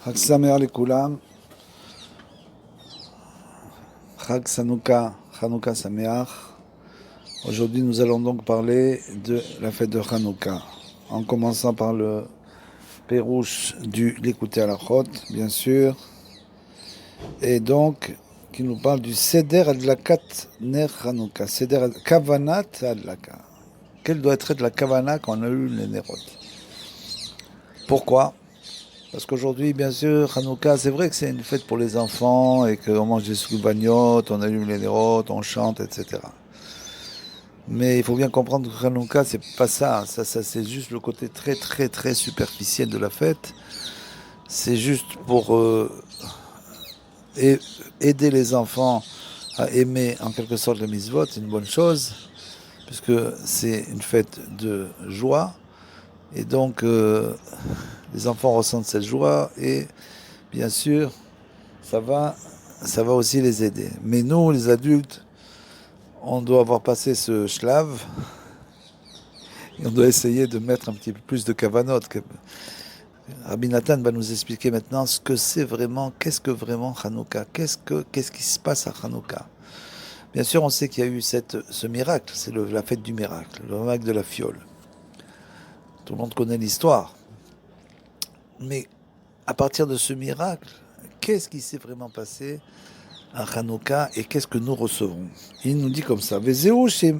Chag Sameach Lekulam, Chag Chanukah Sameach. Aujourd'hui, nous allons donc parler de la fête de Hanouka, en commençant par le Pérouche du Likutei Halachot, bien sûr, et donc qui nous parle du Seder Adlakat Ner Hanouka, Seder Kavanat Adlaka. Quelle doit être la Kavana quand on allume les Nerot? Pourquoi? Parce qu'aujourd'hui, bien sûr, Hanouka, c'est vrai que c'est une fête pour les enfants et qu'on mange des souvagnottes, on allume les Nerot, on chante, etc. Mais il faut bien comprendre que Hanouka, c'est pas ça. Ça, c'est juste le côté très, très, très superficiel de la fête. C'est juste pour aider les enfants à aimer en quelque sorte le mitzvot, c'est une bonne chose, puisque c'est une fête de joie. Et donc, les enfants ressentent cette joie et, bien sûr, ça va aussi les aider. Mais nous, les adultes, on doit avoir passé ce shlav et on doit essayer de mettre un petit peu plus de kavanot. Rabbi Nathan va nous expliquer maintenant ce que c'est vraiment, qu'est-ce que vraiment Hanouka, qu'est-ce qui se passe à Hanouka. Bien sûr, on sait qu'il y a eu ce miracle, c'est la fête du miracle, le miracle de la fiole. Tout le monde connaît l'histoire. Mais à partir de ce miracle, qu'est-ce qui s'est vraiment passé à Hanouka et qu'est-ce que nous recevons? Il nous dit comme ça, Vezeu chez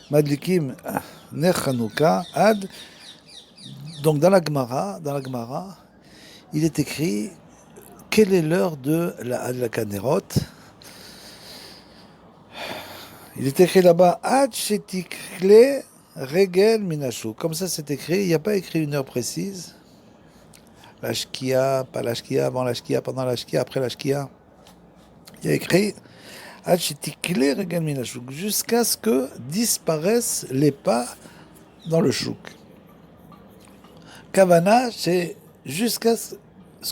Madlikim Ner Hanouka Ad. Donc dans la Gemara, il est écrit quelle est l'heure de la Adlaka Nerot. Il est écrit là-bas Ad shetikle regel minashuk. Comme ça c'est écrit, il n'y a pas écrit une heure précise. La shkia, pas la shkia, avant la shkia, pendant la shkia, après la shkia. Il y a écrit Ad shetikle regel minashuk, jusqu'à ce que disparaissent les pas dans le chouk. Kavana, c'est jusqu'à ce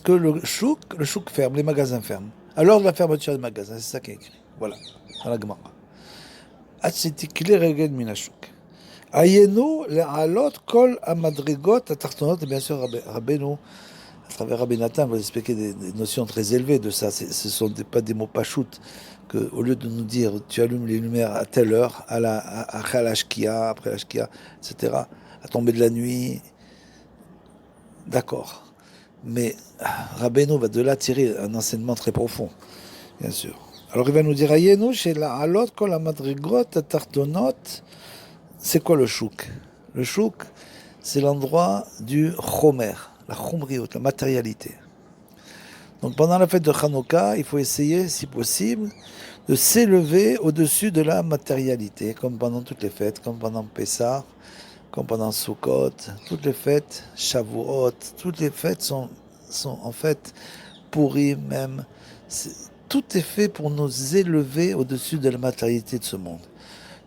que le chouk ferme, les magasins ferment. Alors de la fermeture des magasins, c'est ça qui est écrit. Voilà, dans la Gemara. Atzitikli regel minashuk. Ayenu le'alot kol amadrigot atartonot. Et bien sûr, Rabbeinu, à travers Rabbi Nathan, va expliquer des notions très élevées de ça. Ce ne sont pas des mots pachoutes. Au lieu de nous dire tu allumes les lumières à telle heure, après la shkia, etc., à tomber de la nuit. D'accord. Mais Rabbeinu va de là tirer un enseignement très profond, bien sûr. Alors il va nous dire, Ayenu chez la halot kol la madrigot tartonot. C'est quoi le chouk? Le chouk, c'est l'endroit du chomer, la chomriot, la matérialité. Donc pendant la fête de Hanouka, il faut essayer, si possible, de s'élever au-dessus de la matérialité, comme pendant toutes les fêtes, comme pendant Pessah, comme pendant Sukkot, toutes les fêtes, Shavuot, toutes les fêtes sont en fait pourries même. Tout est fait pour nous élever au-dessus de la matérialité de ce monde.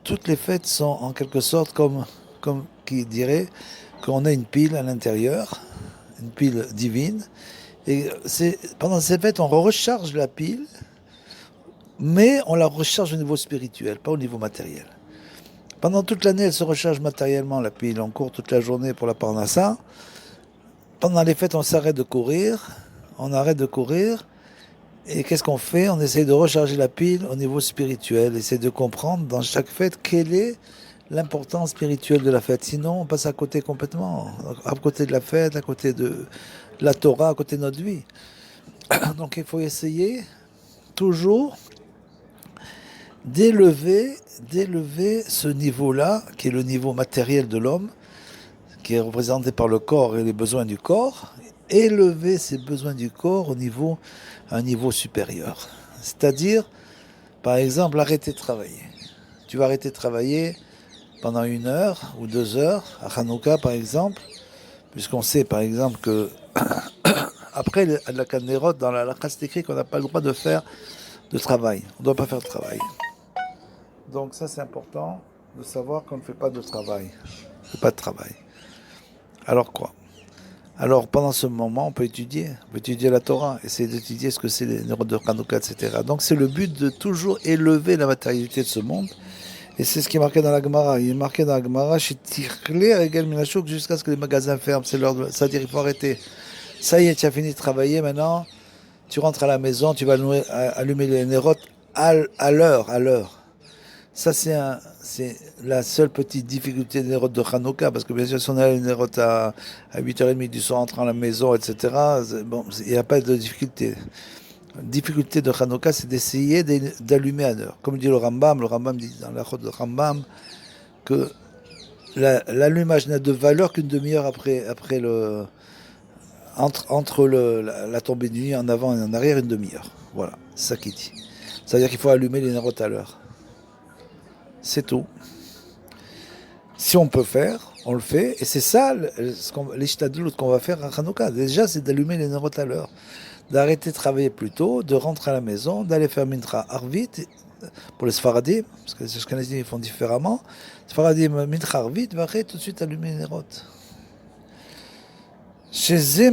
Toutes les fêtes sont en quelque sorte comme qui dirait qu'on a une pile à l'intérieur, une pile divine, et pendant ces fêtes on recharge la pile, mais on la recharge au niveau spirituel, pas au niveau matériel. Pendant toute l'année, elle se recharge matériellement, la pile. On court toute la journée pour la parnassa. Pendant les fêtes, on s'arrête de courir. On arrête de courir. Et qu'est-ce qu'on fait? On essaie de recharger la pile au niveau spirituel. Essayer de comprendre dans chaque fête quelle est l'importance spirituelle de la fête. Sinon, on passe à côté complètement. À côté de la fête, à côté de la Torah, à côté de notre vie. Donc il faut essayer toujours d'élever ce niveau-là, qui est le niveau matériel de l'homme, qui est représenté par le corps et les besoins du corps, élever ces besoins du corps à un niveau supérieur. C'est-à-dire, par exemple, arrêter de travailler. Tu vas arrêter de travailler pendant 1 heure ou 2 heures, à Hanouka par exemple, puisqu'on sait par exemple que après la Kanerot, dans la halakha, c'est écrit qu'on n'a pas le droit de faire de travail. On ne doit pas faire de travail. Donc ça c'est important de savoir qu'on ne fait pas de travail. On ne fait pas de travail. Alors quoi? Alors pendant ce moment on peut étudier la Torah, essayer d'étudier ce que c'est les neurones de Hanouka, etc. Donc c'est le but de toujours élever la matérialité de ce monde. Et c'est ce qui est marqué dans la Gemara. Il est marqué dans la Gemara, jusqu'à ce que les magasins ferment. C'est-à-dire qu'il faut arrêter Ça y est, tu as fini de travailler maintenant, tu rentres à la maison, tu vas allumer les nérotes à l'heure. Ça, c'est la seule petite difficulté des nérotes de Hanouka, parce que bien sûr, si on a les nérotes à 8h30 du soir, rentrant à la maison, etc., bon, il n'y a pas de difficulté. La difficulté de Hanouka, c'est d'essayer d'allumer à l'heure. Comme dit le Rambam dit dans la Chod de Rambam que l'allumage n'a de valeur qu'une demi-heure après entre la tombée de nuit, en avant et en arrière, une demi-heure. Voilà, c'est ça qu'il dit. C'est-à-dire qu'il faut allumer les nérotes à l'heure. C'est tout. Si on peut faire, on le fait. Et c'est ça, les shtadlut qu'on va faire à Hanouka. Déjà, c'est d'allumer les nérotes à l'heure. D'arrêter de travailler plus tôt, de rentrer à la maison, d'aller faire Mincha Arvit, pour les Sfaradim, parce que les Ashkenazim font différemment. Sfaradim, Mincha Arvit, va tout de suite allumer les nérotes. C'est-à-dire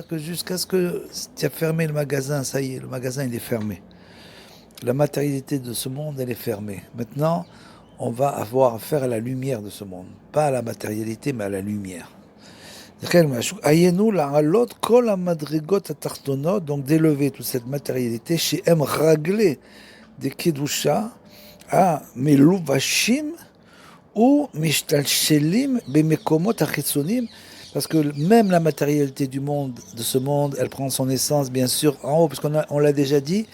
que jusqu'à ce que tu as fermé le magasin, ça y est, le magasin il est fermé. La matérialité de ce monde, elle est fermée. Maintenant, on va avoir affaire à la lumière de ce monde. Pas à la matérialité, mais à la lumière. Donc d'élever toute cette matérialité chez M. Raglé de Kedusha à Meluvashim ou Mishtalshelim Bemekomot Achitsonim, parce que même la matérialité du monde, de ce monde, elle prend son essence bien sûr en haut, parce qu'on l'a déjà dit,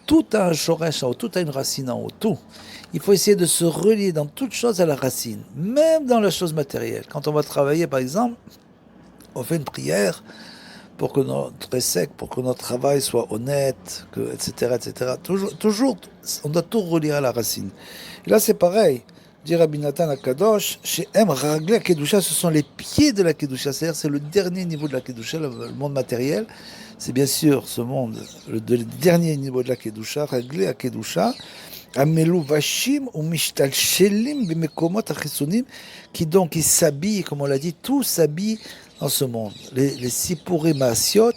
tout a un shoresh en haut, tout a une racine en haut, tout. Il faut essayer de se relier dans toute chose à la racine, même dans la chose matérielle. Quand on va travailler par exemple, on fait une prière pour que notre essai, pour que notre travail soit honnête, etc., etc. Toujours, on doit tout relier à la racine. Et là, c'est pareil. Dit Rabbi Nathan à Kadosh, chez M. Ragla Kedusha, ce sont les pieds de la Kedusha, c'est-à-dire c'est le dernier niveau de la Kedusha, le monde matériel. C'est bien sûr ce monde, le dernier niveau de la Kedusha, Ragla Kedusha, Amelu Vashim ou Mishtal Shelim Bemekomot Achisonim, qui donc, ils s'habillent, comme on l'a dit, tout s'habille dans ce monde. Les Sipurim Maasiot,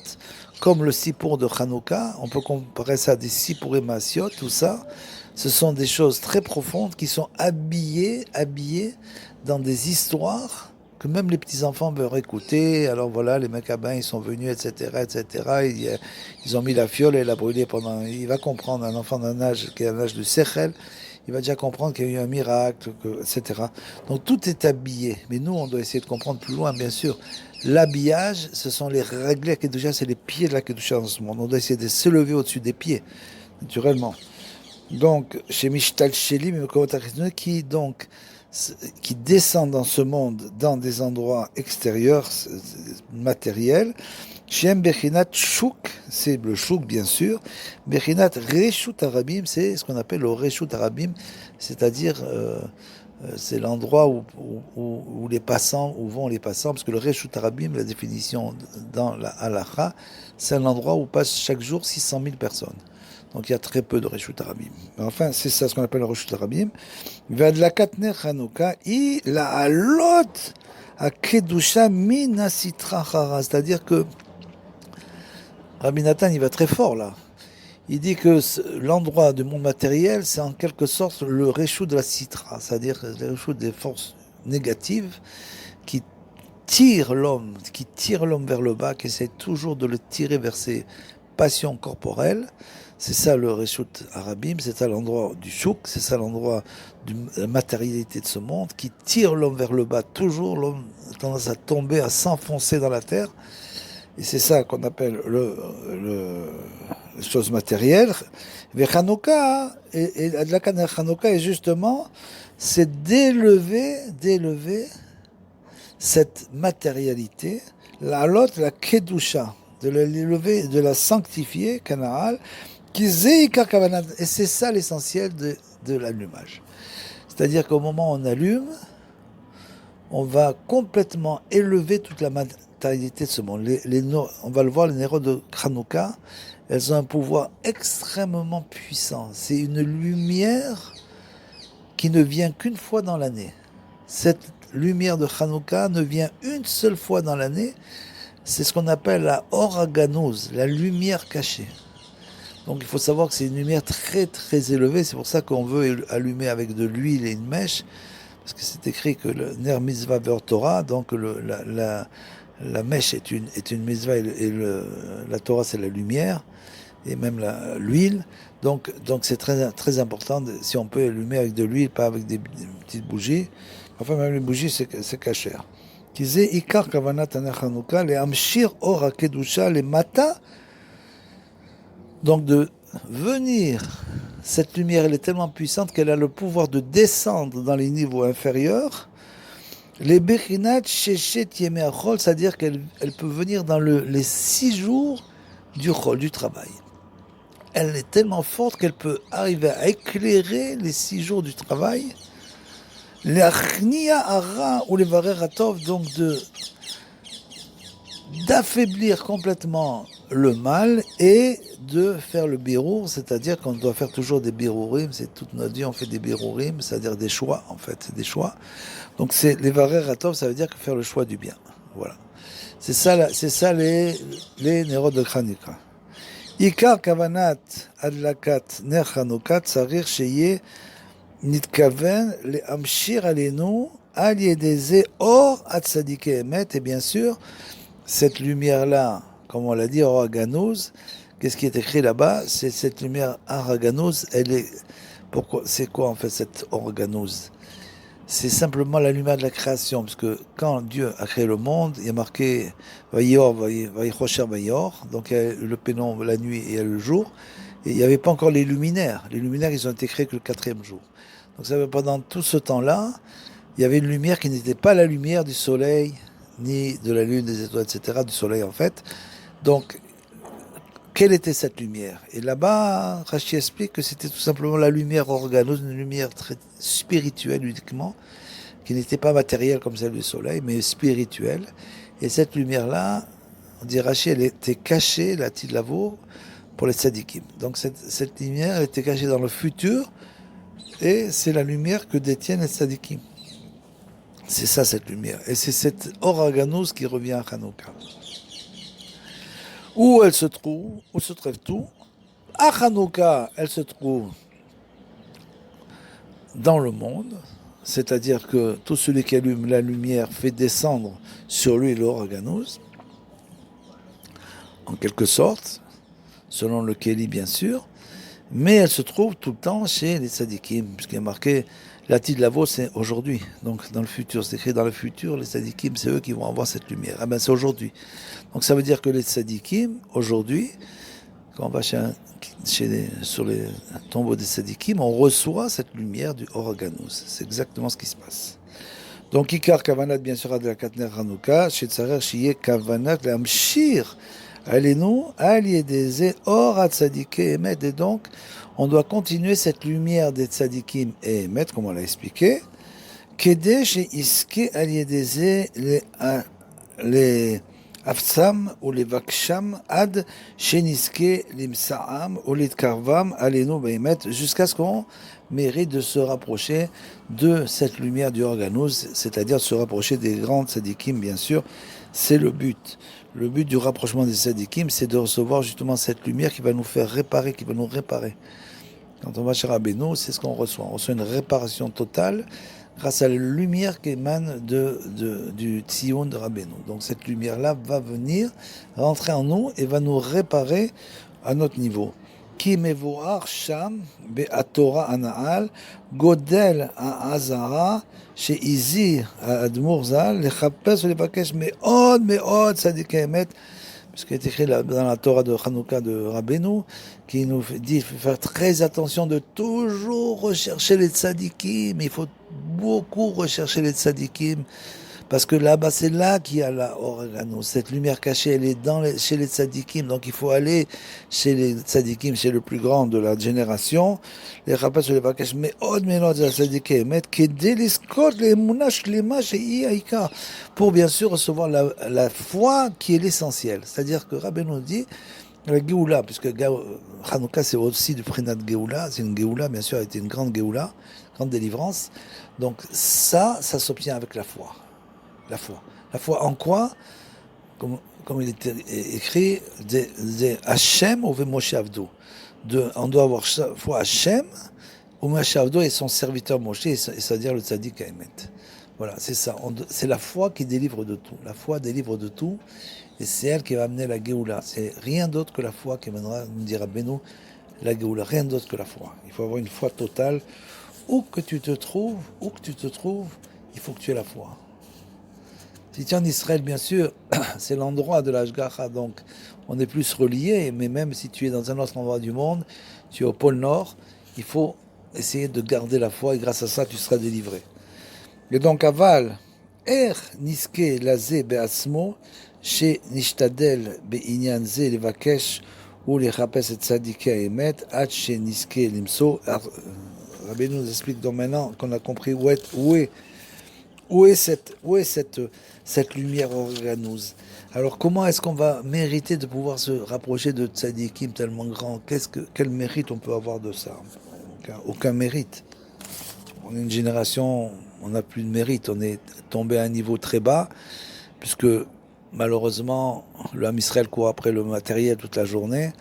comme le Sipur de Hanouka, on peut comparer ça à des Sipurim Maasiot, tout ça, ce sont des choses très profondes qui sont habillées dans des histoires que même les petits-enfants veulent écouter. Alors voilà, les Maccabins, ils sont venus, etc., etc. Ils ont mis la fiole et la brûlée pendant... Il va comprendre, un enfant d'un âge qui est un âge de Sechel, il va déjà comprendre qu'il y a eu un miracle, etc. Donc tout est habillé. Mais nous, on doit essayer de comprendre plus loin, bien sûr. L'habillage, ce sont les règles à Kedusha, c'est les pieds de la Kedusha dans ce monde. On doit essayer de s'élever au-dessus des pieds, naturellement. Donc, chez Mishtal Shelim, qui descend dans ce monde, dans des endroits extérieurs, matériels. Shem Bechinat Shuk, c'est le Shuk bien sûr. Bechinat Reshut Arabim, c'est ce qu'on appelle le Reshut Arabim, c'est-à-dire c'est l'endroit où les passants, où vont les passants, parce que le Reshut Arabim, la définition dans la Halacha, c'est un endroit où passent chaque jour 600 000 personnes. Donc il y a très peu de Reshut Arabim. Enfin, c'est ça ce qu'on appelle le Reshut Arabim. Vadlakat Ner Hanouka, i la alot a Kedusha min sitra chara. C'est-à-dire que Rabbi Nathan, il va très fort là. Il dit que l'endroit du monde matériel, c'est en quelque sorte le Reshut de la Sitra, c'est-à-dire le Reshut des forces négatives qui tirent l'homme vers le bas, qui essaient toujours de le tirer vers ses passions corporelles. C'est ça le Reshut Arabim, c'est ça l'endroit du chouk, c'est ça l'endroit de la matérialité de ce monde qui tire l'homme vers le bas. Toujours l'homme a tendance à tomber, à s'enfoncer dans la terre. Et c'est ça qu'on appelle les choses matérielles. Mais Hanouka, et la Hanouka est justement, c'est d'élever cette matérialité, la Kedusha, de l'élever, de la sanctifier, Kanaal, et c'est ça l'essentiel de l'allumage. C'est-à-dire qu'au moment où on allume, on va complètement élever toute la matérialité de ce monde. On va le voir, les nérodes de Hanouka, elles ont un pouvoir extrêmement puissant. C'est une lumière qui ne vient qu'une fois dans l'année. Cette lumière de Hanouka ne vient une seule fois dans l'année. C'est ce qu'on appelle la oraganouse, la lumière cachée. Donc il faut savoir que c'est une lumière très très élevée, c'est pour ça qu'on veut allumer avec de l'huile et une mèche, parce que c'est écrit que le ner mitzvah ver Torah, donc la mèche est une mitzvah et la Torah c'est la lumière, et même l'huile. Donc c'est très, très important, si on peut allumer avec de l'huile, pas avec des petites bougies. Enfin, même les bougies, c'est cachère. Qui disait, Ikar kavanat Hanouka, les amshir or hakedusha, les mata. Donc de venir, cette lumière, elle est tellement puissante qu'elle a le pouvoir de descendre dans les niveaux inférieurs. Les bechinat sheshet yemei achol, c'est-à-dire qu'elle peut venir dans les 6 jours du chol, du travail. Elle est tellement forte qu'elle peut arriver à éclairer les 6 jours du travail. L'achnia ara ou les varer atov, donc d'affaiblir complètement le mal et de faire le birour, c'est-à-dire qu'on doit faire toujours des birourim, c'est toute notre vie on fait des birourim, c'est-à-dire des choix en fait, c'est des choix. Donc c'est les varer atov, ça veut dire que faire le choix du bien. Voilà. C'est ça les nérodes de Chanukah. Ikar kavanat adlakat ner Chanukah tsarir sheye nitkaven le amshir alenu al yedeze or atzadike emet, et bien sûr cette lumière-là, comme on l'a dit, Oraganouz, qu'est-ce qui est écrit là-bas? C'est cette lumière Oraganouz, elle est... Pourquoi? C'est quoi en fait cette Oraganouz? C'est simplement la lumière de la création, parce que quand Dieu a créé le monde, il y a marqué Vayor, Vayichosher Vayor, donc il y a le pénombre la nuit et il y a le jour, et il n'y avait pas encore les luminaires. Les luminaires, ils ont été créés que le 4e jour. Donc ça veut dire pendant tout ce temps-là, il y avait une lumière qui n'était pas la lumière du soleil, ni de la lune, des étoiles, etc., du soleil en fait. Donc, quelle était cette lumière? Et là-bas, Rashi explique que c'était tout simplement la lumière organeuse, une lumière très spirituelle uniquement, qui n'était pas matérielle comme celle du soleil, mais spirituelle. Et cette lumière-là, on dit Rashi, elle était cachée, la Tilavo, pour les tzadikim. Donc cette lumière, elle était cachée dans le futur, et c'est la lumière que détiennent les tzadikim. C'est ça cette lumière. Et c'est cette Oraganouz qui revient à Hanouka. Où elle se trouve? Où se trouve tout? À Hanouka, elle se trouve dans le monde. C'est-à-dire que tout celui qui allume la lumière fait descendre sur lui l'Oraganouz. En quelque sorte, selon le Kéli bien sûr. Mais elle se trouve tout le temps chez les tzadikim, puisqu'il y a marqué la Tidlavo, c'est aujourd'hui, donc dans le futur, c'est écrit dans le futur, les tzadikim, c'est eux qui vont avoir cette lumière. Ah ben c'est aujourd'hui. Donc ça veut dire que les tzadikim, aujourd'hui, quand on va sur les tombeaux des tzadikim, on reçoit cette lumière du Oraganouz. C'est exactement ce qui se passe. Donc Ikar Kavanat, bien sûr, de la Katner Hanouka, chez Tsarer, Shiye Kavanat, l'Amshir, Alenu, Aliedeze, Or Atzadike Emet, et donc, on doit continuer cette lumière des tzadikim et Emet, comme on l'a expliqué, Kedesh et Iske Aliedeze, les Afsam ou les Vaksham, Ad, Sheniske, Limsaam, ou les Karvam, Alenu, Behemet, jusqu'à ce qu'on mérite de se rapprocher de cette lumière du Organouz, c'est-à-dire se rapprocher des grands tzadikim, bien sûr, c'est le but. Le but du rapprochement des tzadikim, c'est de recevoir justement cette lumière qui va nous faire réparer, qui va nous réparer. Quand on va chez Rabbeinu, c'est ce qu'on reçoit. On reçoit une réparation totale grâce à la lumière qui émane du Tzion de Rabbeinu. Donc cette lumière-là va venir rentrer en nous et va nous réparer à notre niveau. Ki mevoar sham be'atora ana'al godel ha'azara she'izir ha'admur zal lechapes ulevakesh me'od me'od tzadikei emet, ce qui est écrit dans la Torah de Hanouka de Rabbeinu, qui nous dit qu'il faut faire très attention de toujours rechercher les tzadikim. Il faut beaucoup rechercher les tzadikim, parce que là-bas, c'est là qu'il y a la Organo. Cette lumière cachée, elle est chez les tzadikim. Donc il faut aller chez les tzadikim, chez le plus grand de la génération. Les rappels sur les bakash, mais od menod la tzadikim, mais kedeliskot les munash lemash et aïka, pour bien sûr recevoir la foi qui est l'essentiel. C'est-à-dire que Rabbi nous dit la Géoula, puisque Hanouka c'est aussi du prénat de Géoula, c'est une Géoula, bien sûr, elle était une grande Géoula, grande délivrance. Donc ça s'obtient avec la foi. La foi. La foi en quoi? Comme il était écrit, de Hachem ou Moshe Avdou. On doit avoir foi Hachem Umashe Avdo est son serviteur Moshe, c'est-à-dire le tzaddik Haemet. Voilà, c'est ça. C'est la foi qui délivre de tout. La foi délivre de tout, et c'est elle qui va amener la Géoula. C'est rien d'autre que la foi qui mènera, nous dira Beno, la Géoula. Rien d'autre que la foi. Il faut avoir une foi totale. Où que tu te trouves, il faut que tu aies la foi. Si tu es en Israël, bien sûr, c'est l'endroit de l'Ashgacha, donc on est plus relié, mais même si tu es dans un autre endroit du monde, tu es au pôle Nord, il faut essayer de garder la foi et grâce à ça, tu seras délivré. Et donc, aval, niske laze be'asmo, chez nishtadel be'inyan ze levakesh ou les rapes et tzadike emet, ad chez niske limso. Rabbi nous explique donc maintenant qu'on a compris où est cette lumière organouse. Alors comment est-ce qu'on va mériter de pouvoir se rapprocher de tzadikim tellement grand? Quel mérite on peut avoir de ça? Aucun mérite. On est une génération, on n'a plus de mérite, on est tombé à un niveau très bas, puisque malheureusement, le Ham Israël court après le matériel toute la journée,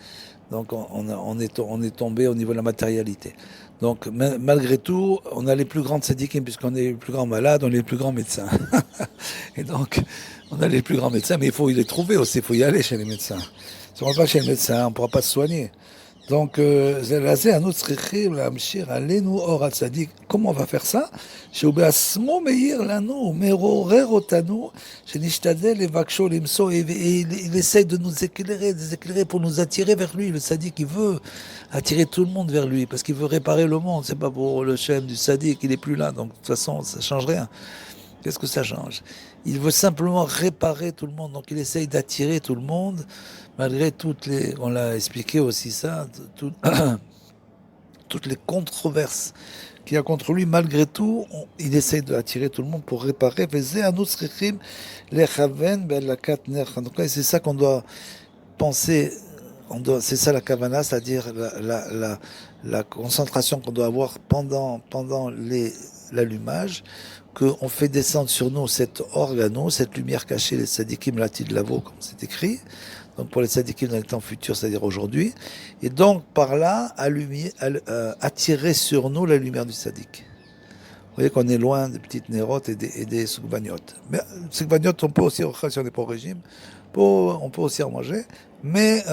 donc on est tombé au niveau de la matérialité. Donc malgré tout, on a les plus grands tzadikim, puisqu'on est les plus grands malades, on est les plus grands médecins. Et donc, on a les plus grands médecins, mais il faut les trouver aussi, il faut y aller chez les médecins. Si on ne va pas chez le médecin, on ne pourra pas se soigner. Donc, comment on va faire ça? Il essaye de nous éclairer pour nous attirer vers lui. Le sadique, il veut attirer tout le monde vers lui parce qu'il veut réparer le monde. C'est pas pour le shem du sadique, il n'est plus là. Donc, de toute façon, ça ne change rien. Qu'est-ce que ça change? Il veut simplement réparer tout le monde. Donc, il essaye d'attirer tout le monde. Malgré on l'a expliqué aussi ça, toutes les controverses qu'il y a contre lui, malgré tout, il essaye d'attirer tout le monde pour réparer. Et c'est ça qu'on doit penser, c'est ça la kavana, c'est-à-dire la concentration qu'on doit avoir pendant l'allumage, qu'on fait descendre sur nous cet organo, cette lumière cachée, les sadikim latid lavo, comme c'est écrit. Donc pour les tzadikim dans les temps futurs, c'est-à-dire aujourd'hui, et donc par là, attirer sur nous la lumière du tzadik. Vous voyez qu'on est loin des petites nérotes et des soukvaniotes. Mais soukvaniotes, on peut aussi, si on n'est pas au régime, on peut aussi en manger, mais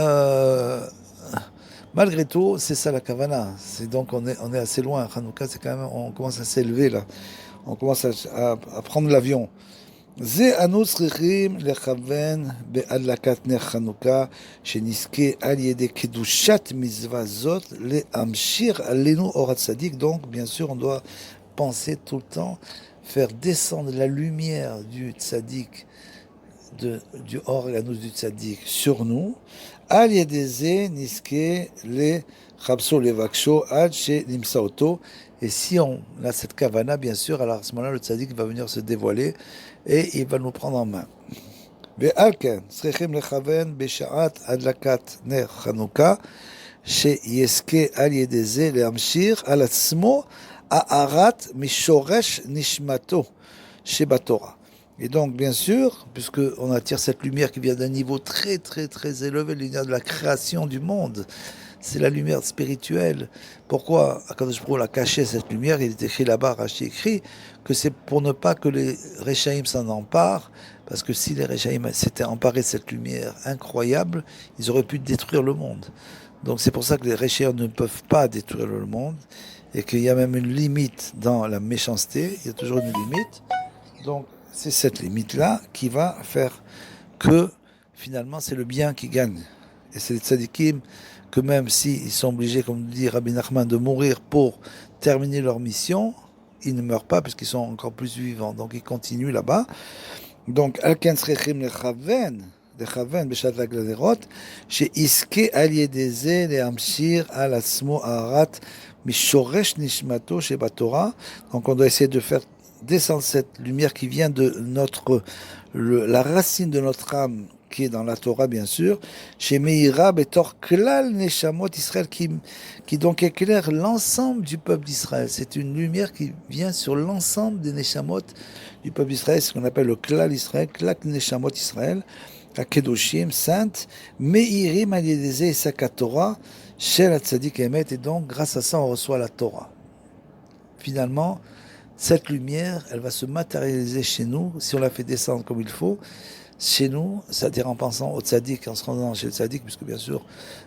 malgré tout, c'est ça la kavana. C'est donc on est assez loin. Hanouka, c'est quand même, on commence à s'élever là. On commence à prendre l'avion. זה אנו צריכים לכוון בהדלקת נר חנוכה, שנזכה על ידי קדושת מצווה זאת להמשיך עלינו אור הצדיק. Donc, bien sûr, on doit penser tout le temps, faire descendre la lumière du tzaddik, du organus du tzaddik sur nous. על ידי זה נזכה לחפשו לבקשו עד שנמצא אותו. Et si on a cette kavana, bien sûr, alors à ce moment-là, le tzaddik va venir se dévoiler et il va nous prendre en main. ועל כן, צריכים לכוון בשעת הדלקת נר חנוכה, שיזכה על ידי זה להמשיך על עצמו הארת משורש נשמתו שבתורה. Et donc, bien sûr, puisqu'on attire cette lumière qui vient d'un niveau très, très, très élevé, la lumière de la création du monde, c'est la lumière spirituelle. Pourquoi Akadosh Baruch Hu a caché cette lumière? Il est écrit là-bas, Rashi écrit, que c'est pour ne pas que les Réchaïm s'en emparent, parce que si les Réchaïm s'étaient emparés de cette lumière incroyable, ils auraient pu détruire le monde. Donc c'est pour ça que les Réchaïm ne peuvent pas détruire le monde, et qu'il y a même une limite dans la méchanceté, il y a toujours une limite. Donc c'est cette limite-là qui va faire que, finalement, c'est le bien qui gagne. Et c'est les tzadikim que même s'ils sont obligés, comme dit Rabbi Nachman, de mourir pour terminer leur mission, ils ne meurent pas puisqu'ils sont encore plus vivants. Donc ils continuent là-bas. Donc, Alken Srechim Lechaven, Beshat Lagladerot, chez Iske Aliedeze, le Hamshir, Al Asmo, Arat, Mishoresh Nishmato, chez Batora. Donc on doit essayer de faire descendre cette lumière qui vient de la racine de notre âme, qui est dans la Torah, bien sûr, chez Meira Betor Klal Neshamot Israël, qui donc éclaire l'ensemble du peuple d'Israël. C'est une lumière qui vient sur l'ensemble des Neshamot du peuple d'Israël, ce qu'on appelle le Klal Israël, Klal Neshamot Israël, la Kedoshim, sainte, Meirim Aliedeze et Saka Torah, chez la Tzadik Emet, et donc grâce à ça on reçoit la Torah. finalement, cette lumière, elle va se matérialiser chez nous, si on la fait descendre comme il faut, chez nous, c'est-à-dire en pensant au tzaddik, en se rendant chez le tzaddik, puisque bien sûr,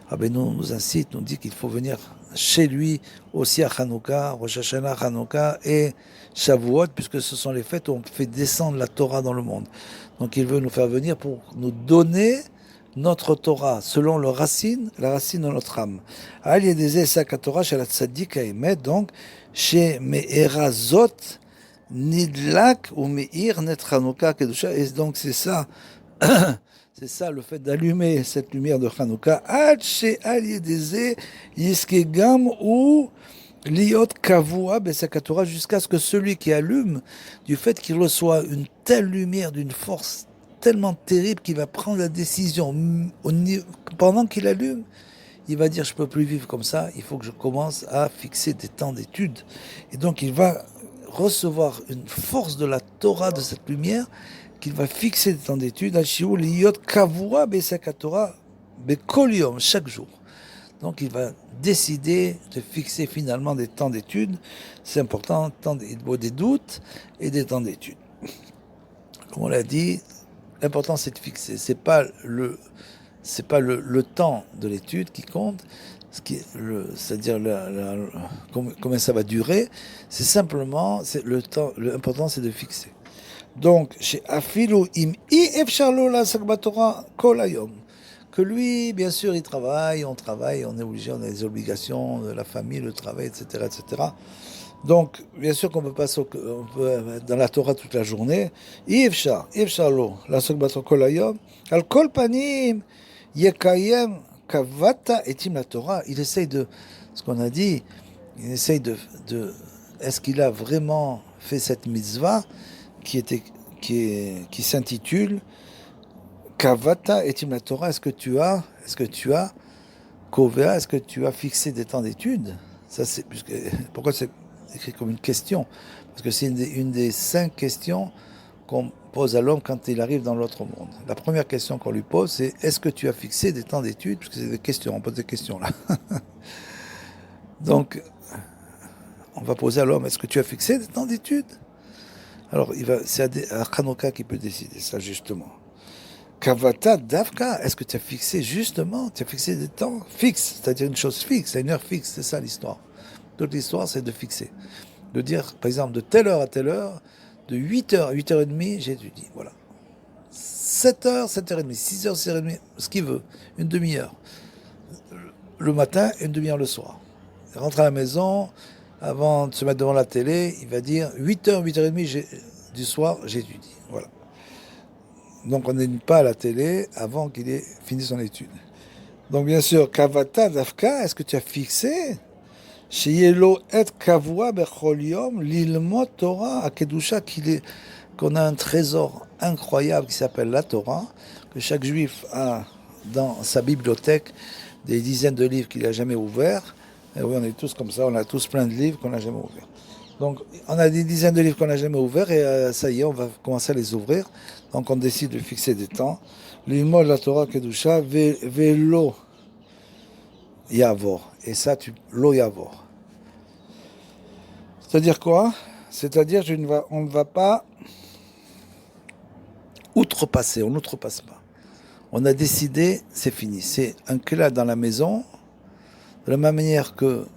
Rabbeinu nous incite, nous dit qu'il faut venir chez lui aussi à Hanouka, Rosh Hashanah, Hanouka et Shavuot, puisque ce sont les fêtes où on fait descendre la Torah dans le monde. Donc il veut nous faire venir pour nous donner notre Torah, selon la racine de notre âme. Al Yedeze Sak Torah chez la tzaddik Haemet, donc chez Me'erazot, Nidlak ou Meir Net Hanouka Kedusha, et donc c'est ça, c'est ça le fait d'allumer cette lumière de Hanouka, Ad chez Al Yedeze Yiskegam ou Liot Kavua Besakatora, jusqu'à ce que celui qui allume, du fait qu'il reçoit une telle lumière d'une force tellement terrible qu'il va prendre la décision pendant qu'il allume, il va dire je peux plus vivre comme ça, il faut que je commence à fixer des temps d'études. Et donc il va recevoir une force de la Torah, de cette lumière, qu'il va fixer des temps d'études, chaque jour. Donc il va décider de fixer finalement des temps d'études. C'est important, il faut des doutes et des temps d'études. Comme on l'a dit, l'important c'est de fixer. C'est pas le temps de l'étude qui compte, c'est-à-dire combien ça va durer. C'est simplement le temps. L'important c'est de fixer. Donc chez Afilu im ifsharlo la sakbatora kol hayom. Que lui, bien sûr, il travaille, on est obligé, on a des obligations, de la famille, le travail, etc., etc. Donc, bien sûr qu'on peut pas être dans la Torah toute la journée. Ifshar lo, la sokbato kol hayom, al kol panim, yekayem kavata etim la Torah. Il essaye de, ce qu'on a dit, est-ce qu'il a vraiment fait cette mitzvah qui s'intitule Kavata etim la Torah, est-ce que tu as Kovea, est-ce que tu as fixé des temps d'études? Ça, pourquoi c'est écrit comme une question? Parce que c'est une des 5 questions qu'on pose à l'homme quand il arrive dans l'autre monde. La première question qu'on lui pose, c'est est-ce que tu as fixé des temps d'études? Parce que c'est des questions, on pose des questions là. Donc, on va poser à l'homme, est-ce que tu as fixé des temps d'études? Alors, c'est à Hanouka qui peut décider ça, justement. Kavata Davka, est-ce que tu as fixé des temps fixes, c'est-à-dire une chose fixe, à une heure fixe, c'est ça l'histoire. Toute l'histoire, c'est de fixer. De dire, par exemple, de telle heure à telle heure, de 8h à 8h30, j'étudie, voilà. 7h, 7h30, 6h, 6h30, ce qu'il veut, une demi-heure. Le matin, une demi-heure le soir. Il rentre à la maison, avant de se mettre devant la télé, il va dire 8h, 8h30 du soir, j'étudie, voilà. Donc on n'est pas à la télé avant qu'il ait fini son étude. Donc bien sûr, Kavata Dafka, est-ce que tu as fixé chez Yelo et Kavua Bechol Yom l'ilmot Torah à Kedusha qu'on a un trésor incroyable qui s'appelle la Torah, que chaque juif a dans sa bibliothèque des dizaines de livres qu'il n'a jamais ouverts. Et oui, on est tous comme ça, on a tous plein de livres qu'on n'a jamais ouverts. Donc, on a des dizaines de livres qu'on n'a jamais ouverts et ça y est, on va commencer à les ouvrir. Donc, on décide de fixer des temps. L'ilmot de la Torah Kedusha, velo yavor. Et ça, lo yavor. C'est-à-dire quoi? C'est-à-dire on ne va pas outrepasser, on n'outrepasse pas. On a décidé, c'est fini. C'est un klal dans la maison, de la même manière que,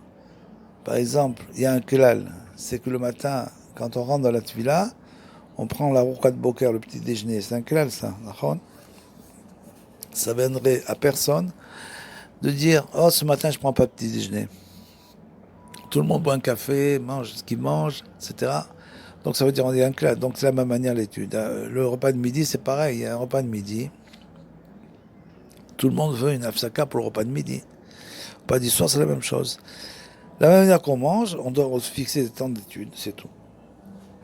par exemple, il y a un klal, c'est que le matin, quand on rentre dans la tvila, on prend la roukat boker, le petit déjeuner. C'est un klal, ça. Ça viendrait à personne de dire « Oh, ce matin, je ne prends pas petit déjeuner. » Tout le monde boit un café, mange ce qu'il mange, etc. Donc ça veut dire on est un klal. Donc c'est la même manière l'étude. Le repas de midi, c'est pareil. Il y a un repas de midi. Tout le monde veut une afsaka pour le repas de midi. Le repas du soir, c'est la même chose. La même manière qu'on mange, on doit se fixer des temps d'études, c'est tout.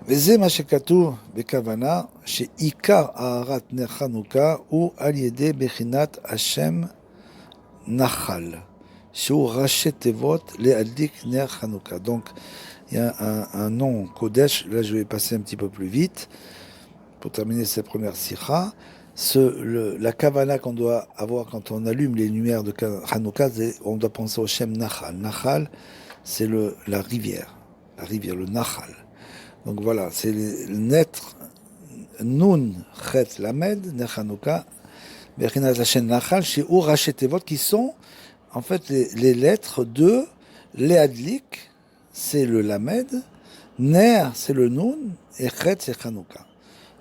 וזה מה שכתוב בכוונה, שעיקר הארת נר חנוכה הוא על ידי בחינת השם נחל, שהוא ראשי תיבות להדליק נר חנוכה. Donc, il y a un nom Kodesh, là je vais passer un petit peu plus vite, pour terminer cette première sikha. La kavana qu'on doit avoir quand on allume les lumières de Hanouka, on doit penser au Shem Nachal. Nachal, c'est la rivière. la rivière, le Nahal. Donc voilà, c'est le naître, Nun, Chet, Lamed, Nechanouka, Bechinat Hashem Nahal, chez Urachetevot, qui sont en fait les lettres de Léadlik, c'est le Lamed, Ner, c'est le Nun, et Chet, c'est Chanouka.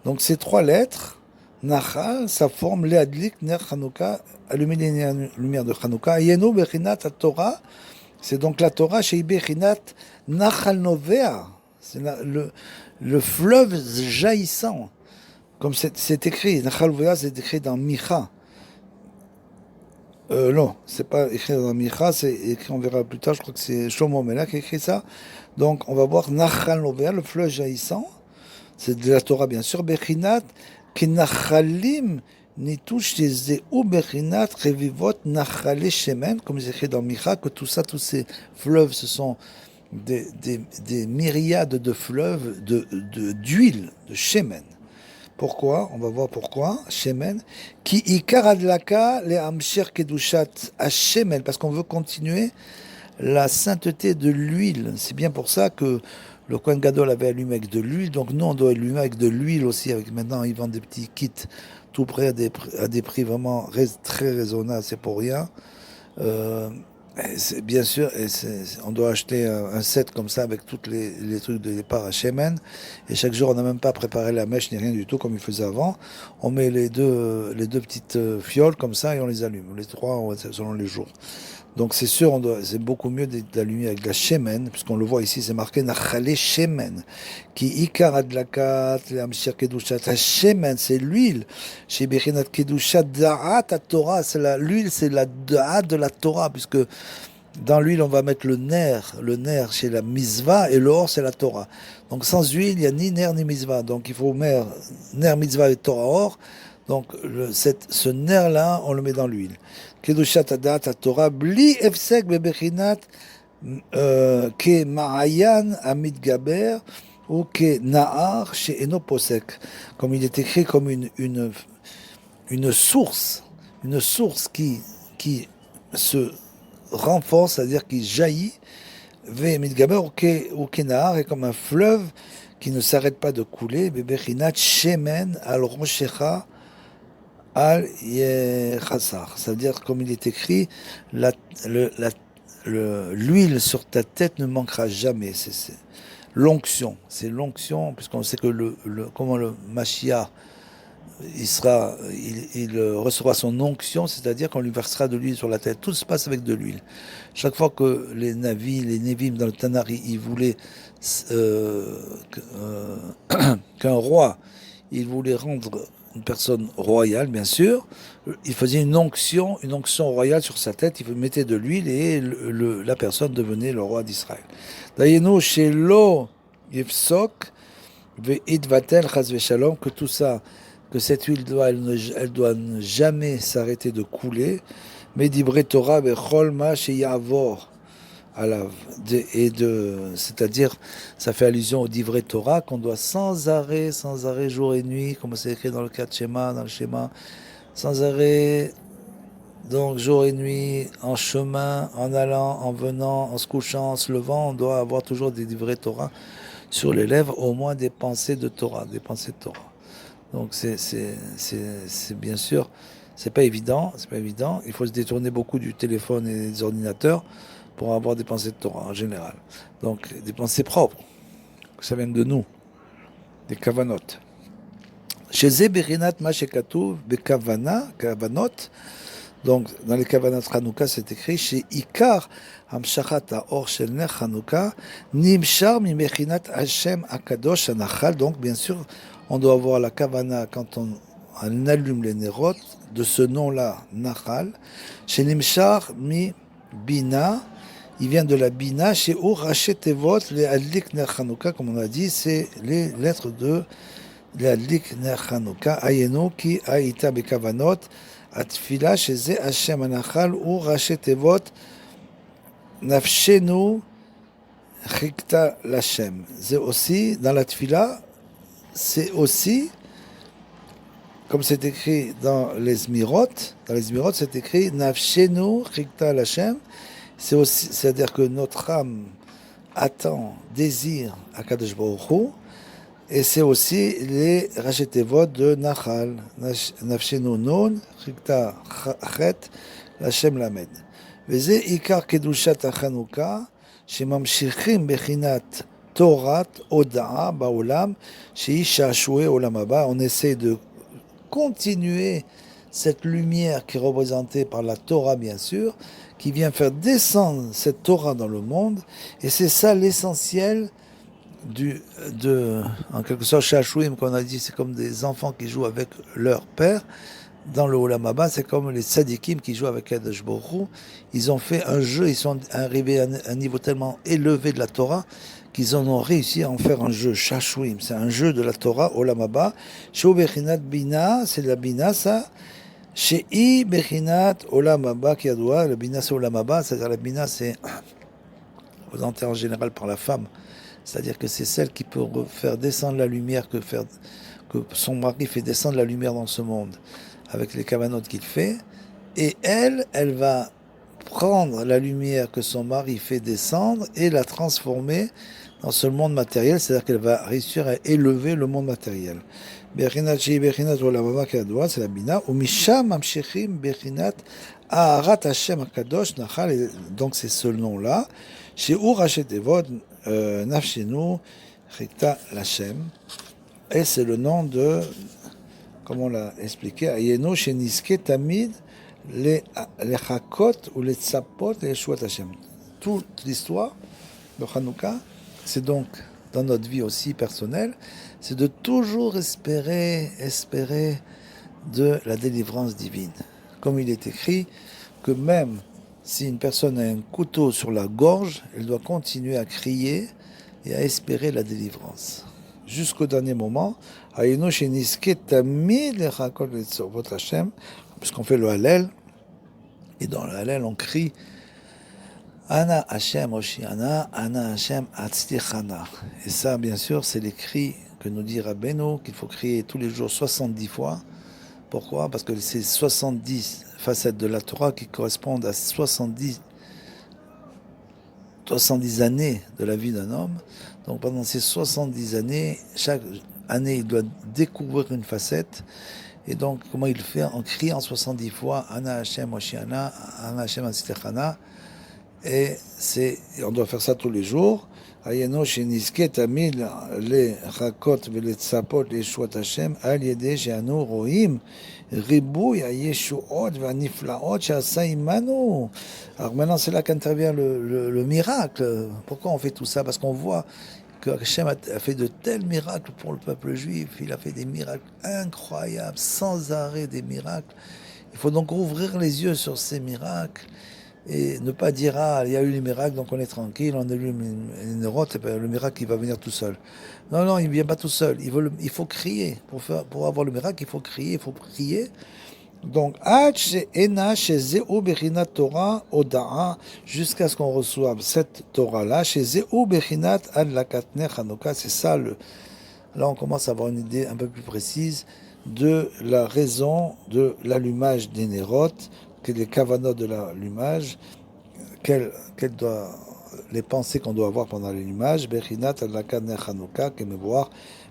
Donc ces trois lettres, Nahal, ça forme Léadlik, Ner, Chanouka, allumer les lumières de Chanouka. Yenu, Bechinat, Torah, c'est donc la Torah chez Bechinat Nahal Novea, c'est le fleuve jaillissant. Comme c'est écrit, Nahal Novea, c'est écrit dans Micha. Non, c'est pas écrit dans Micha, c'est écrit, on verra plus tard, je crois que c'est Shlomo Melech qui a écrit ça. Donc on va voir Nahal Novea, le fleuve jaillissant, c'est de la Torah bien sûr, Bechinat, Kinachalim, Nitush ou Bechinat, Revivot, Nachale Shemen, comme c'est écrit dans Micha, que tout ça, tous ces fleuves, ce sont des myriades de fleuves d'huile, de Shemen. Pourquoi? On va voir pourquoi. Shemen. Ki ikar adlaka le amsher kedushat à Shemen, parce qu'on veut continuer la sainteté de l'huile. C'est bien pour ça que le Kohen Gadol avait allumé avec de l'huile. Donc nous, on doit allumer avec de l'huile aussi. Maintenant, ils vendent des petits kits tout près à des prix vraiment très raisonnables. C'est pour rien. Bien sûr, on doit acheter un set comme ça avec tous les trucs de départ à Shemen. Et chaque jour, on n'a même pas préparé la mèche ni rien du tout comme il faisait avant. On met les deux petites fioles comme ça et on les allume. Les trois selon les jours. Donc c'est sûr, c'est beaucoup mieux d'allumer avec de la Shemen, puisqu'on le voit ici, c'est marqué Nachale Shemen, qui Ikar Adlakat, l'Amshir Kedushat. La Shemen, c'est l'huile. Chez Bechinat Kedushat, Da'at Torah, l'huile, c'est la Da'at de la Torah, puisque dans l'huile, on va mettre le ner chez la Mitzvah, et le or, c'est la Torah. Donc sans huile, il n'y a ni ner ni Mitzvah. Donc il faut ner, Mitzvah et Torah or. Donc ce nerf-là, on le met dans l'huile. Kedushat Adat Torah, bli efsek bebechinat ke ma'ayan amidgaber ou ke na'ar chez Eno Posek. Comme il est écrit comme une source qui se renforce, c'est-à-dire qui jaillit, ve midgaber ou ke na'ar, est comme un fleuve qui ne s'arrête pas de couler, bebechinat shemen al roshecha Al Yechassar, c'est-à-dire comme il est écrit, l'huile sur ta tête ne manquera jamais. C'est l'onction, puisqu'on sait que comment le Mashiach, il recevra son onction, c'est-à-dire qu'on lui versera de l'huile sur la tête. Tout se passe avec de l'huile. Chaque fois que les Névim dans le Tanari, ils voulaient qu'un roi, il voulait rendre une personne royale, bien sûr, il faisait une onction royale sur sa tête, il mettait de l'huile et la personne devenait le roi d'Israël. D'ailleurs, chez l'eau, Yefsok, Ve'idvatel, Chaz Veshalom, que tout ça, que cette huile elle doit ne jamais s'arrêter de couler, mais d'Ibre Torah, Bechol Ma Sheyavor. C'est-à-dire, ça fait allusion au Divrei Torah qu'on doit sans arrêt, jour et nuit, comme c'est écrit dans le cas de Shema, dans le schéma, sans arrêt, donc jour et nuit, en chemin, en allant, en venant, en se couchant, en se levant, on doit avoir toujours des Divrei Torah sur les lèvres, au moins des pensées de Torah, Donc c'est bien sûr, c'est pas évident, il faut se détourner beaucoup du téléphone et des ordinateurs pour avoir des pensées de Torah en général. Donc des pensées propres, que ça vienne de nous, des kavanot. Chez Zeberinat Mashekatu, kavanot, donc dans les kavanot Hanouka, c'est écrit chez Ikar Hamshachat Haor Shel Ner Hanouka, Nimshar Mimechinat Hashem Akadosh Anachal. Donc bien sûr, on doit avoir la kavana quand on allume les nerot de ce nom-là, Nachal, chez Nimshar Mi Bina. Il vient de la Bina, chez Urachetevot, les Adlik Ner Chanouka, comme on a dit, c'est les lettres de les Adlik Ner Chanouka, Ayeno, ki Aïta Bekavanot, Atfila, chez Ze Hashem Anachal, Urachetevot, Nafshenu, Chikta Lachem. C'est aussi, dans la Tfila, c'est aussi, comme c'est écrit dans les Zmirot, c'est écrit Nafshenu, Chikta Lachem. C'est aussi, c'est-à-dire que notre âme attend, désire Akadosh Baruch Hu, et c'est aussi les Rachetevot de Nachal, Nafshenu Nun, Chikta Chet, Lachem Lamed. וזה עיקר קדושת החנוכה, שממשיכים בחינת תורת הודעה בעולם, שהיא שעשועי עולם הבא. On essaie de continuer cette lumière qui est représentée par la Torah, bien sûr, qui vient faire descendre cette Torah dans le monde, et c'est ça l'essentiel en quelque sorte, Shashouim, qu'on a dit, c'est comme des enfants qui jouent avec leur père. Dans le Olam Haba, c'est comme les tzadikim qui jouent avec Kadosh Baruch Hu. Ils ont fait un jeu, ils sont arrivés à un niveau tellement élevé de la Torah qu'ils en ont réussi à en faire un jeu. Shashouim, c'est un jeu de la Torah, Olam Haba. Sheu Bechinat Bina, c'est la Bina, ça. Shei Bechinat Olam Haba qui a doigt. Le Bina, c'est Olam Haba, c'est-à-dire la Bina, c'est représenté en général par la femme. C'est-à-dire que c'est celle qui peut faire descendre la lumière, que son mari fait descendre la lumière dans ce monde, avec les cavanotes qu'il fait, et elle va prendre la lumière que son mari fait descendre et la transformer dans ce monde matériel, c'est-à-dire qu'elle va réussir à élever le monde matériel. Bechinat Shei Bechinat Olam Haba Kadwa, c'est la Bina, ou Misham Mamshechim Bechinat Aharat Hashem Akadosh Nachal, donc c'est ce nom-là, chez Rachetevot Nafshenu Chikta Lachem, et c'est le nom de, comme on l'a expliqué, Ayeno Sheniske Tamid, les Chakot ou les Tzapot et les Shuat Hashem. Toute l'histoire de Hanouka, c'est donc dans notre vie aussi personnelle, c'est de toujours espérer de la délivrance divine. Comme il est écrit que même si une personne a un couteau sur la gorge, elle doit continuer à crier et à espérer la délivrance. Jusqu'au dernier moment, puisqu'on fait le Hallel, et dans le Hallel, on crie Ana Hashem Oshiana, Ana Hashem Atzlichana. Et ça, bien sûr, c'est les cris que nous dit Rabbeinu, qu'il faut crier tous les jours 70 fois. Pourquoi ? Parce que c'est 70 facettes de la Torah qui correspondent à 70 années de la vie d'un homme. Donc pendant ces 70 années, chaque année, il doit découvrir une facette. Et donc, comment il fait ? En criant 70 fois Ana Hashem Oshiana, Ana Hashem Atzlichana. Et on doit faire ça tous les jours. Ayeno sheniske tamid le chakot vele tzapot le shuat Hashem al yedei she'anu roim ribouy hayeshuot ve'aniflaot she'asa imanu. Alors maintenant, c'est là qu'intervient le miracle. Pourquoi on fait tout ça ? Parce qu'on voit que Hashem a fait de tels miracles pour le peuple juif. Il a fait des miracles incroyables, sans arrêt des miracles. Il faut donc ouvrir les yeux sur ces miracles et ne pas dire il y a eu les miracles, donc on est tranquille, on a eu une route, le miracle il va venir tout seul. Non, il ne vient pas tout seul. Il faut crier. Pour avoir le miracle, il faut prier. Donc, jusqu'à ce qu'on reçoive cette Torah-là, c'est ça là on commence à avoir une idée un peu plus précise de la raison de l'allumage des nérotes, les kavanot de l'allumage, les pensées qu'on doit avoir pendant l'allumage, Bechinat Adlakat Ner Chanukah, Kemevoar,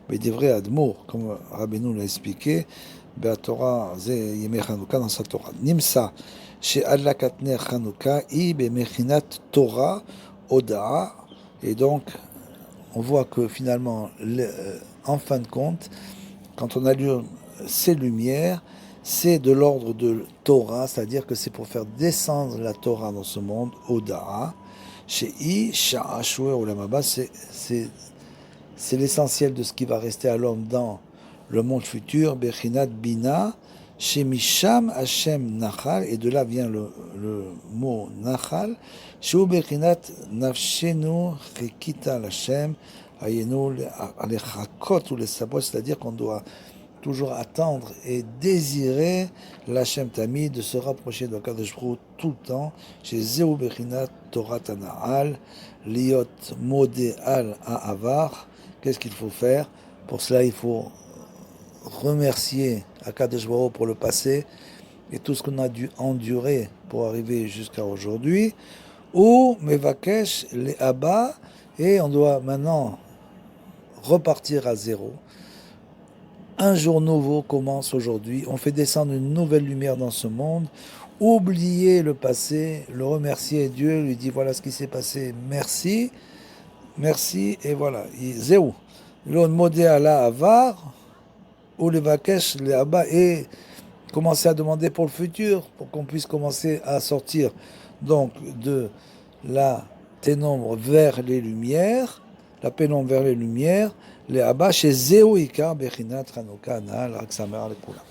Bedivrei Admour, comme Rabbeinu l'a expliqué, Be'atorah, Ze Yemei Chanukah, dans sa Torah. Nimsa, chez Adlakat Ner Chanukah, I Be'mechinat Torah, Oda'a, et donc, on voit que finalement, en fin de compte, quand on allume ces lumières, c'est de l'ordre de Torah, c'est-à-dire que c'est pour faire descendre la Torah dans ce monde, Oda'a. Chez I, Sha'ashue Olam Haba, c'est l'essentiel de ce qui va rester à l'homme dans le monde futur, Bechinat Bina, chez Misham Hashem Nachal, et de là vient le mot Nachal, chez Bechinat Nafshenu Chekita Hashem, Ayenu Alechakot ou les Sabot, c'est-à-dire qu'on doit toujours attendre et désirer l'Hashem Tamid, de se rapprocher de Kadosh Baruch Hu tout le temps, chez Zeu Bechinat Torah Tana'al, Liot Modé Al Ha'avar. Qu'est-ce qu'il faut faire ? Pour cela, il faut remercier Kadosh Baruch Hu pour le passé et tout ce qu'on a dû endurer pour arriver jusqu'à aujourd'hui. Ou Mevakesh le Abba, Et on doit maintenant repartir à zéro. Un jour nouveau commence aujourd'hui. On fait descendre une nouvelle lumière dans ce monde. Oublier le passé, le remercier Dieu, lui dire voilà ce qui s'est passé, merci, merci, et voilà. Zéou. L'on modé à la avar, ou le vakesh, le abba, et commencer à demander pour le futur, pour qu'on puisse commencer à sortir donc de la pénombre vers les lumières, la pénombre vers les lumières, les abba chez Zéou Ikar, Bechinat, Chanukah, Nahal, Raksamer, les Kula.